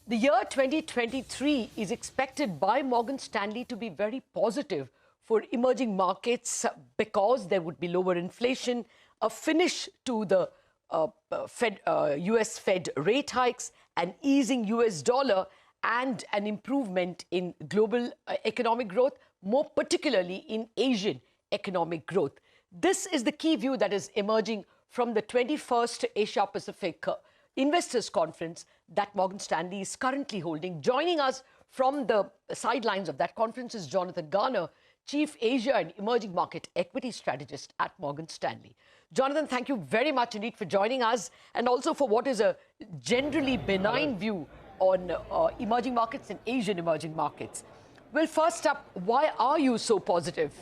The year 2023 is expected by Morgan Stanley to be very positive for emerging markets because there would be lower inflation, a finish to the US Fed rate hikes, an easing US dollar, and an improvement in global economic growth, more particularly in Asian economic growth. This is the key view that is emerging from the 21st Asia Pacific Investors Conference that Morgan Stanley is currently holding. Joining us from the sidelines of that conference is Jonathan Garner, Chief Asia and Emerging Market Equity Strategist at Morgan Stanley. Jonathan, thank you very much indeed for joining us, and also for what is a generally benign view on emerging markets and Asian emerging markets. Well, first up, why are you so positive?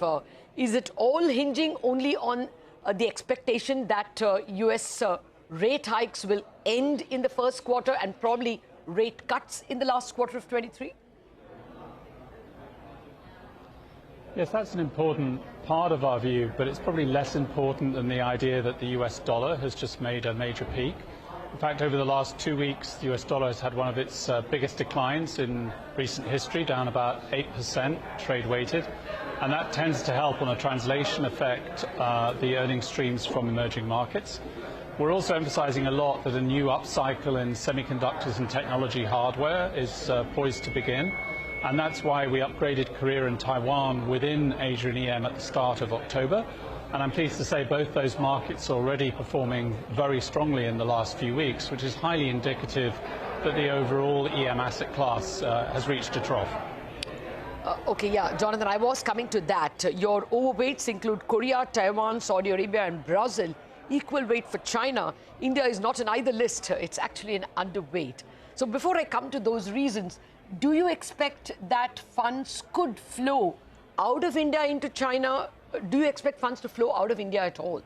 Is it all hinging only on the expectation that US rate hikes will end in the first quarter and probably rate cuts in the last quarter of 23? Yes, that's an important part of our view, but it's probably less important than the idea that the US dollar has just made a major peak. In fact, over the last 2 weeks, the US dollar has had one of its biggest declines in recent history, down about 8% trade weighted. And that tends to help on a translation effect the earnings streams from emerging markets. We're also emphasizing a lot that a new upcycle in semiconductors and technology hardware is poised to begin. And that's why we upgraded Korea and Taiwan within Asia and EM at the start of October. And I'm pleased to say both those markets are already performing very strongly in the last few weeks, which is highly indicative that the overall EM asset class has reached a trough. Okay, yeah, Jonathan, I was coming to that. Your overweights include Korea, Taiwan, Saudi Arabia, and Brazil. Equal weight for China. India is not in either list. It's actually an underweight. So before I come to those reasons, do you expect that funds could flow out of India into China? Do you expect funds to flow out of India at all?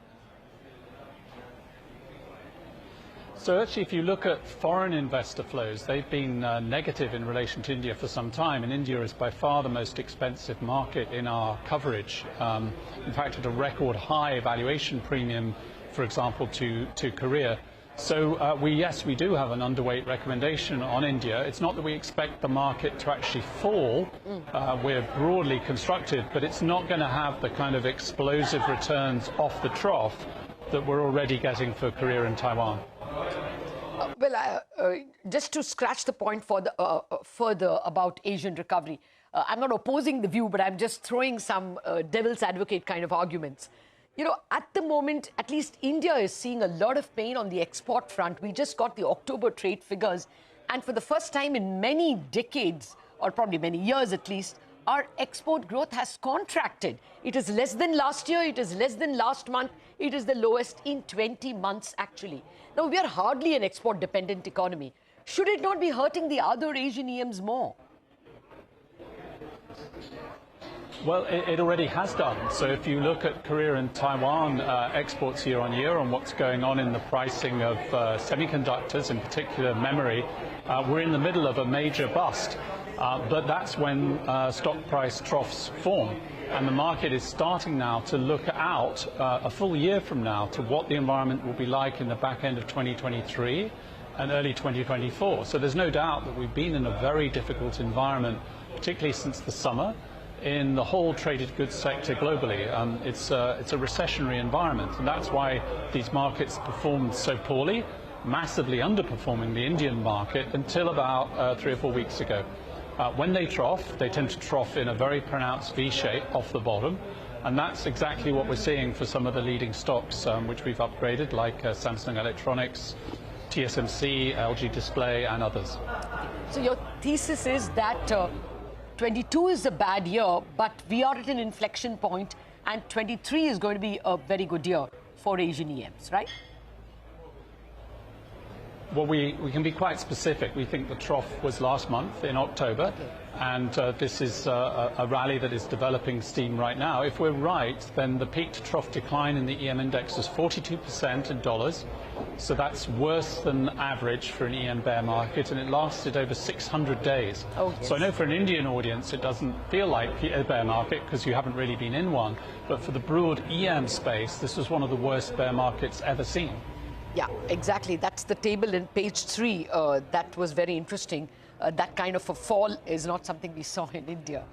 So actually, if you look at foreign investor flows, they've been negative in relation to India for some time, and India is by far the most expensive market in our coverage. In fact, at a record high valuation premium, for example, to Korea. So yes, we do have an underweight recommendation on India. It's not that we expect the market to actually fall. We're broadly constructive, but it's not going to have the kind of explosive returns off the trough that we're already getting for Korea and Taiwan. Just to scratch the point further about Asian recovery, I'm not opposing the view, but I'm just throwing some devil's advocate kind of arguments. You know, at the moment, at least India is seeing a lot of pain on the export front. We just got the October trade figures, and for the first time in many decades, or probably many years at least, our export growth has contracted. It is less than last year, it is less than last month, it is the lowest in 20 months actually. Now, we are hardly an export-dependent economy. Should it not be hurting the other Asian EMs more? Well, it already has done. So if you look at Korea and Taiwan exports year on year and what's going on in the pricing of semiconductors, in particular memory, we're in the middle of a major bust. But that's when stock price troughs form. And the market is starting now to look out a full year from now to what the environment will be like in the back end of 2023 and early 2024. So there's no doubt that we've been in a very difficult environment, particularly since the summer, in the whole traded goods sector globally. It's a recessionary environment, and that's why these markets performed so poorly, massively underperforming the Indian market until about 3 or 4 weeks ago. When they trough, they tend to trough in a very pronounced V shape off the bottom, and that's exactly what we're seeing for some of the leading stocks which we've upgraded, like Samsung Electronics, TSMC, LG Display, and others. So your thesis is that 22 is a bad year, but we are at an inflection point, and 23 is going to be a very good year for Asian EMs, right? Well, we can be quite specific. We think the trough was last month in October, and this is a rally that is developing steam right now. If we're right, then the peak to trough decline in the EM index is 42% in dollars. So that's worse than average for an EM bear market, and it lasted over 600 days. Oh, yes. So I know for an Indian audience it doesn't feel like a bear market because you haven't really been in one, but for the broad EM space, this was one of the worst bear markets ever seen. Yeah, exactly. That's the table in page 3. That was very interesting. That kind of a fall is not something we saw in India.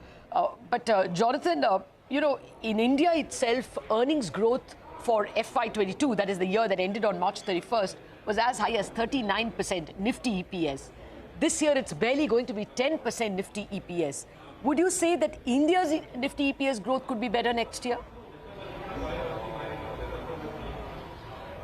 But Jonathan, you know, in India itself, earnings growth for FY22, that is the year that ended on March 31st, was as high as 39% Nifty EPS. This year, it's barely going to be 10% Nifty EPS. Would you say that India's Nifty EPS growth could be better next year?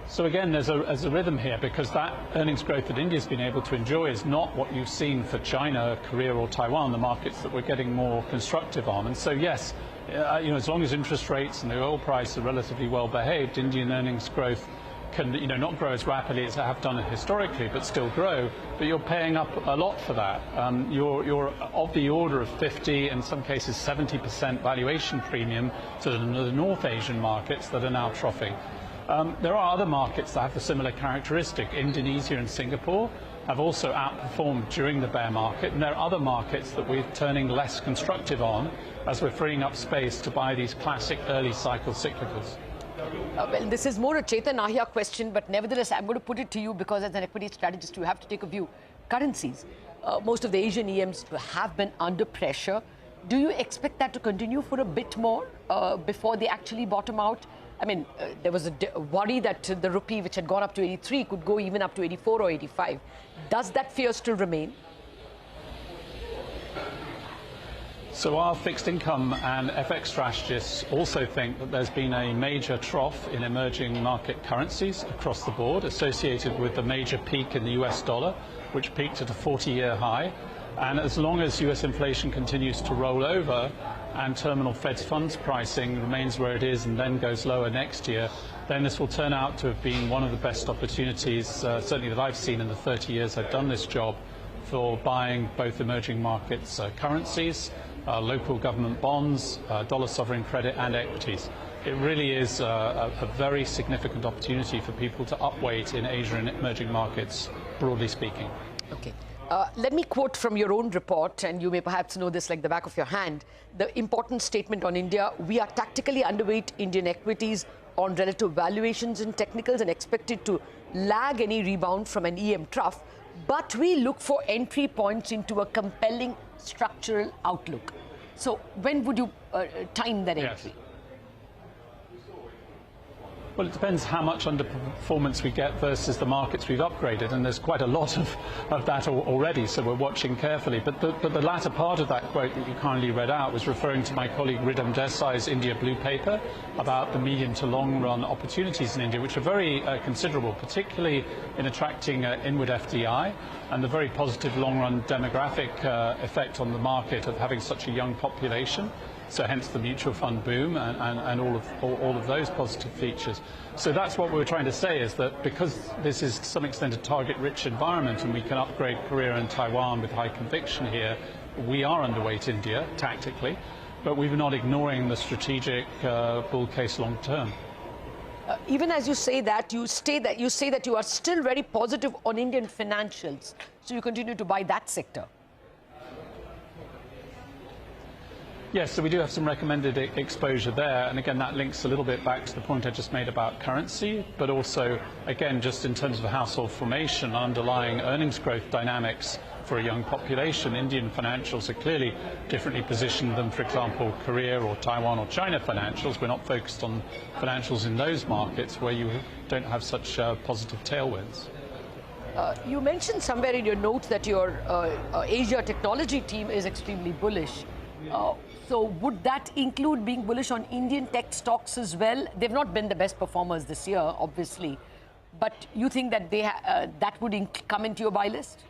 So again, there's a rhythm here, because that earnings growth that India's been able to enjoy is not what you've seen for China, Korea or Taiwan, the markets that we're getting more constructive on. And so yes, you know, as long as interest rates and the oil price are relatively well behaved, Indian earnings growth can, you know, not grow as rapidly as they have done historically, but still grow. But you're paying up a lot for that. You're of the order of 50, in some cases 70% valuation premium to the North Asian markets that are now troughing. There are other markets that have a similar characteristic. Indonesia and Singapore have also outperformed during the bear market, and there are other markets that we're turning less constructive on as we're freeing up space to buy these classic early cycle cyclicals. Well, this is more a Chetan Ahya question, but nevertheless, I'm going to put it to you because as an equity strategist, you have to take a view. Currencies, most of the Asian EMs have been under pressure. Do you expect that to continue for a bit more before they actually bottom out? I mean, there was a worry that the rupee, which had gone up to 83, could go even up to 84 or 85. Does that fear still remain? So our fixed income and FX strategists also think that there's been a major trough in emerging market currencies across the board, associated with the major peak in the US dollar, which peaked at a 40-year high. And as long as US inflation continues to roll over and terminal Fed funds pricing remains where it is and then goes lower next year, then this will turn out to have been one of the best opportunities, certainly that I've seen in the 30 years I've done this job, for buying both emerging markets currencies, local government bonds, dollar sovereign credit and equities. It really is a very significant opportunity for people to upweight in Asia and emerging markets, broadly speaking. Okay. Let me quote from your own report, and you may perhaps know this like the back of your hand, the important statement on India: we are tactically underweight Indian equities on relative valuations and technicals and expected to lag any rebound from an EM trough, but we look for entry points into a compelling structural outlook. So when would you time that entry? Yes. Well, it depends how much underperformance we get versus the markets we've upgraded, and there's quite a lot of that already, so we're watching carefully. But the latter part of that quote that you kindly read out was referring to my colleague Ridham Desai's India Blue paper about the medium to long run opportunities in India, which are very considerable, particularly in attracting inward FDI, and the very positive long run demographic effect on the market of having such a young population. So hence the mutual fund boom and all of those positive features. So that's what we're trying to say, is that because this is to some extent a target-rich environment and we can upgrade Korea and Taiwan with high conviction here, we are underweight India tactically, but we're not ignoring the strategic bull case long term. Even as you say that, you say that you are still very positive on Indian financials, so you continue to buy that sector. Yes, so we do have some recommended exposure there, and again that links a little bit back to the point I just made about currency, but also again just in terms of household formation, underlying earnings growth dynamics for a young population. Indian financials are clearly differently positioned than, for example, Korea or Taiwan or China financials. We're not focused on financials in those markets where you don't have such positive tailwinds. You mentioned somewhere in your notes that your Asia technology team is extremely bullish. So would that include being bullish on Indian tech stocks as well? They've not been the best performers this year, obviously, but you think that that would come into your buy list?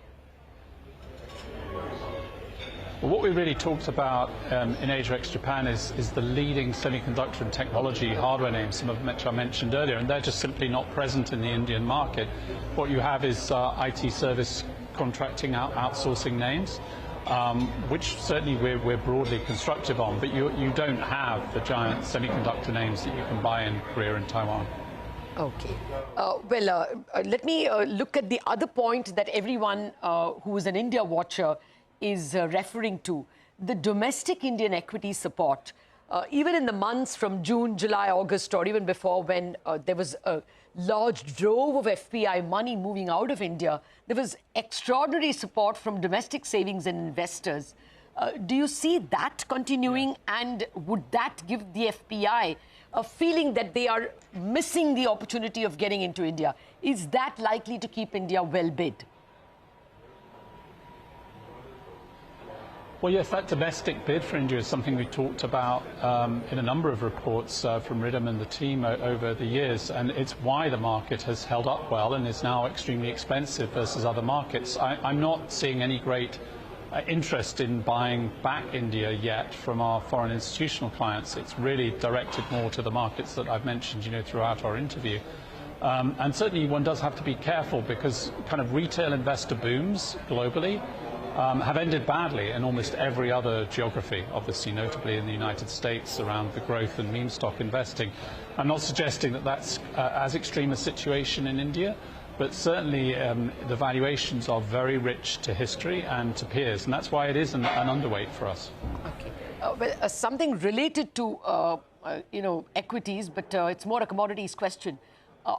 Well, what we really talked about in Asia ex-Japan is the leading semiconductor and technology hardware names, some of which I mentioned earlier, and they're just simply not present in the Indian market. What you have is IT service contracting outsourcing names. Which certainly we're broadly constructive on, but you don't have the giant semiconductor names that you can buy in Korea and Taiwan. Okay. Let me look at the other point that everyone who is an India watcher is referring to, the domestic Indian equity support. Even in the months from June, July, August, or even before, when there was large drove of FPI money moving out of India, there was extraordinary support from domestic savings and investors. Do you see that continuing? And would that give the FPI a feeling that they are missing the opportunity of getting into India? Is that likely to keep India well bid? Well, yes, that domestic bid for India is something we talked about in a number of reports from Ridham and the team over the years, and it's why the market has held up well and is now extremely expensive versus other markets. I'm not seeing any great interest in buying back India yet from our foreign institutional clients. It's really directed more to the markets that I've mentioned, throughout our interview. And certainly one does have to be careful because kind of retail investor booms globally have ended badly in almost every other geography, obviously notably in the United States around the growth and meme stock investing. I'm not suggesting that that's as extreme a situation in India, but certainly the valuations are very rich to history and to peers, and that's why it is an underweight for us. Okay. Well, something related to equities, but it's more a commodities question.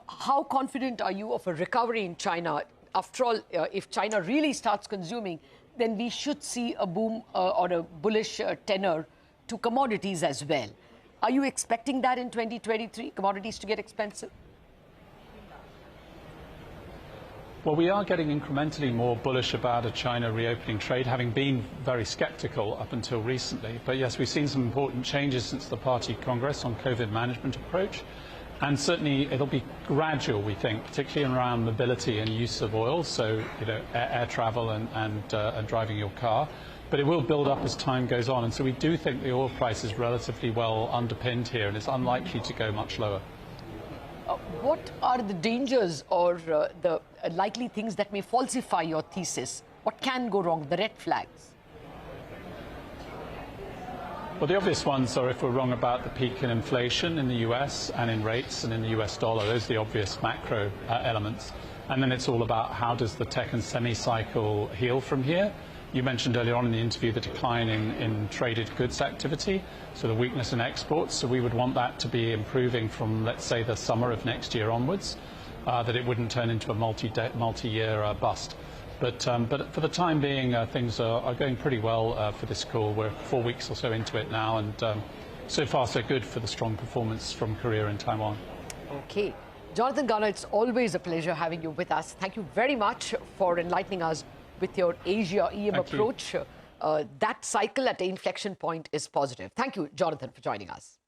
How confident are you of a recovery in China? After all, if China really starts consuming, then we should see a boom or a bullish tenor to commodities as well. Are you expecting that in 2023, commodities to get expensive? Well, we are getting incrementally more bullish about a China reopening trade, having been very sceptical up until recently. But yes, we've seen some important changes since the Party Congress on COVID management approach. And certainly it'll be gradual, we think, particularly around mobility and use of oil, so air travel and driving your car. But it will build up as time goes on. And so we do think the oil price is relatively well underpinned here, and it's unlikely to go much lower. What are the dangers or the likely things that may falsify your thesis? What can go wrong, the red flags? Well, the obvious ones are if we're wrong about the peak in inflation in the US and in rates and in the US dollar. Those are the obvious macro elements. And then it's all about how does the tech and semi-cycle heal from here. You mentioned earlier on in the interview the decline in traded goods activity, so the weakness in exports. So we would want that to be improving from, let's say, the summer of next year onwards, that it wouldn't turn into a multi-year bust. But for the time being, things are going pretty well for this call. We're 4 weeks or so into it now, and so far so good for the strong performance from Korea and Taiwan. Okay. Jonathan Garner, it's always a pleasure having you with us. Thank you very much for enlightening us with your Asia-EM approach. That cycle at the inflection point is positive. Thank you, Jonathan, for joining us.